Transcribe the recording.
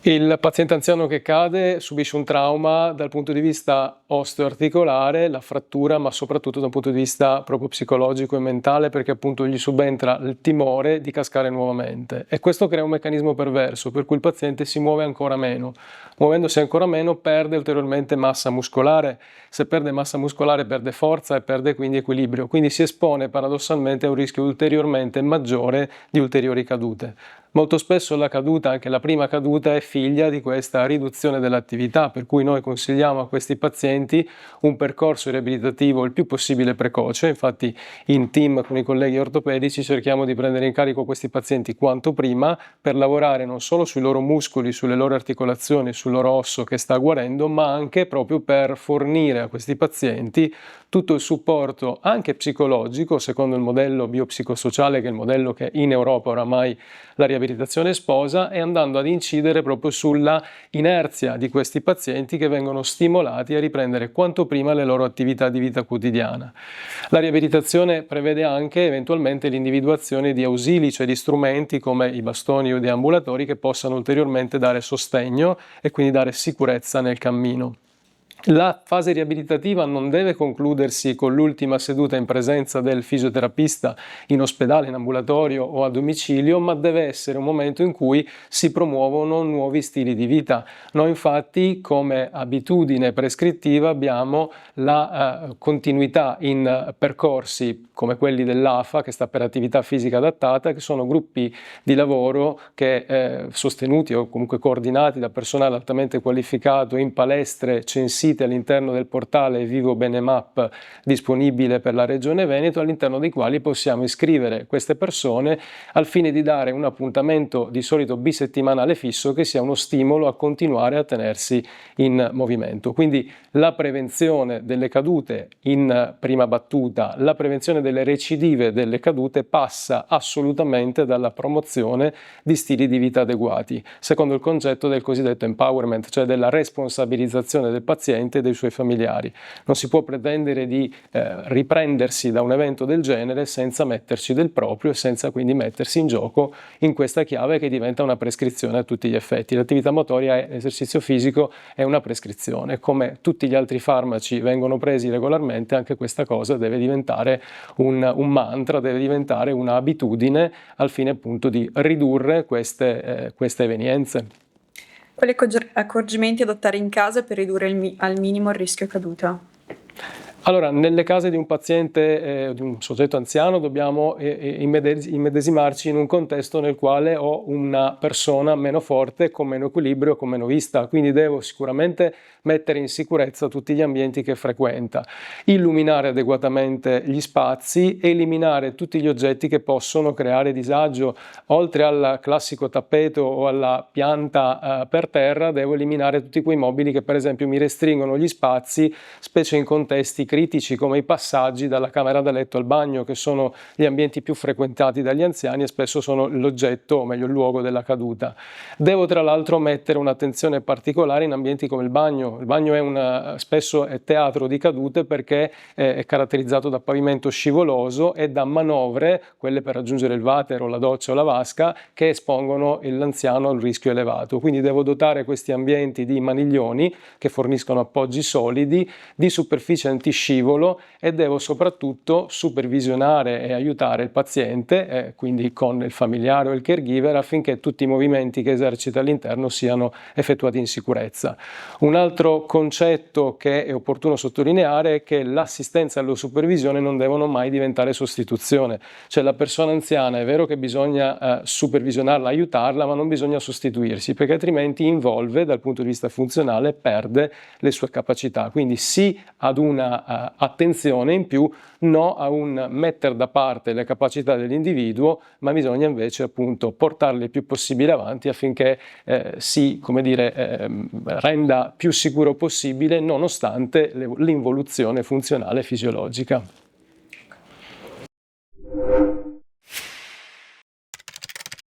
Il paziente anziano che cade subisce un trauma dal punto di vista osteoarticolare, la frattura, ma soprattutto dal punto di vista proprio psicologico e mentale, perché appunto gli subentra il timore di cascare nuovamente. E questo crea un meccanismo perverso, per cui il paziente si muove ancora meno. Muovendosi ancora meno perde ulteriormente massa muscolare, se perde massa muscolare perde forza e perde quindi equilibrio, quindi si espone paradossalmente a un rischio ulteriormente maggiore di ulteriori cadute. Molto spesso la caduta, anche la prima caduta, è figlia di questa riduzione dell'attività, per cui noi consigliamo a questi pazienti un percorso riabilitativo il più possibile precoce. Infatti in team con i colleghi ortopedici cerchiamo di prendere in carico questi pazienti quanto prima per lavorare non solo sui loro muscoli, sulle loro articolazioni, sul loro osso che sta guarendo, ma anche proprio per fornire a questi pazienti tutto il supporto anche psicologico, secondo il modello biopsicosociale, che è il modello che in Europa oramai la riabilitazione sposa, e andando ad incidere proprio sulla inerzia di questi pazienti che vengono stimolati a riprendere quanto prima le loro attività di vita quotidiana. La riabilitazione prevede anche eventualmente l'individuazione di ausili, cioè di strumenti come i bastoni o deambulatori che possano ulteriormente dare sostegno e quindi dare sicurezza nel cammino. La fase riabilitativa non deve concludersi con l'ultima seduta in presenza del fisioterapista in ospedale, in ambulatorio o a domicilio, ma deve essere un momento in cui si promuovono nuovi stili di vita. Noi infatti come abitudine prescrittiva abbiamo la continuità in percorsi come quelli dell'AFA, che sta per attività fisica adattata, che sono gruppi di lavoro che sostenuti o comunque coordinati da personale altamente qualificato in palestre censite all'interno del portale Vivo Bene Map disponibile per la Regione Veneto, all'interno dei quali possiamo iscrivere queste persone al fine di dare un appuntamento di solito bisettimanale fisso che sia uno stimolo a continuare a tenersi in movimento. Quindi la prevenzione delle cadute in prima battuta, la prevenzione delle recidive delle cadute passa assolutamente dalla promozione di stili di vita adeguati, secondo il concetto del cosiddetto empowerment, cioè della responsabilizzazione del paziente e dei suoi familiari. Non si può pretendere di riprendersi da un evento del genere senza metterci del proprio e senza quindi mettersi in gioco in questa chiave che diventa una prescrizione a tutti gli effetti. L'attività motoria e l'esercizio fisico è una prescrizione. Come tutti gli altri farmaci vengono presi regolarmente, anche questa cosa deve diventare un mantra, deve diventare un'abitudine al fine appunto di ridurre queste evenienze. Quali accorgimenti adottare in casa per ridurre al minimo il rischio caduta? Allora, nelle case di un paziente, di un soggetto anziano, dobbiamo immedesimarci in un contesto nel quale ho una persona meno forte, con meno equilibrio, con meno vista, quindi devo sicuramente mettere in sicurezza tutti gli ambienti che frequenta, illuminare adeguatamente gli spazi, eliminare tutti gli oggetti che possono creare disagio. Oltre al classico tappeto o alla pianta per terra, devo eliminare tutti quei mobili che per esempio mi restringono gli spazi, specie in contesti critici come i passaggi dalla camera da letto al bagno, che sono gli ambienti più frequentati dagli anziani e spesso sono l'oggetto, o meglio il luogo della caduta. Devo tra l'altro mettere un'attenzione particolare in ambienti come il bagno. Il bagno spesso è teatro di cadute perché è caratterizzato da pavimento scivoloso e da manovre, quelle per raggiungere il water o la doccia o la vasca, che espongono l'anziano al rischio elevato. Quindi devo dotare questi ambienti di maniglioni che forniscono appoggi solidi, di superficie antiscivolo, e devo soprattutto supervisionare e aiutare il paziente, quindi con il familiare o il caregiver, affinché tutti i movimenti che esercita all'interno siano effettuati in sicurezza. Un altro concetto che è opportuno sottolineare è che l'assistenza e la supervisione non devono mai diventare sostituzione, cioè la persona anziana è vero che bisogna supervisionarla, aiutarla, ma non bisogna sostituirsi, perché altrimenti involve dal punto di vista funzionale, perde le sue capacità. Quindi sì ad una attenzione in più, no a un mettere da parte le capacità dell'individuo, ma bisogna invece appunto portarle il più possibile avanti affinché si, come dire, renda più sicuro possibile nonostante l'involuzione funzionale fisiologica.